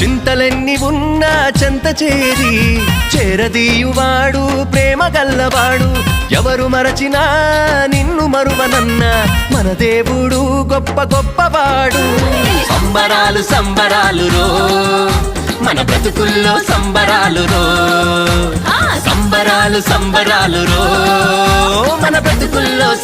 చింతలెన్ని ఉన్నా చెంత చేరి చేరదీయువాడు ప్రేమ గల్లవాడు. ఎవరు మరచినా నిన్ను మరువనన్న మన దేవుడు గొప్ప గొప్పవాడు. సంబరాలు సంబరాలు రో మన బ్రతుకుల్లో సంబరాలు రో, సంబరాలు సంబరాలు రో మన బ్రతుకుల్లో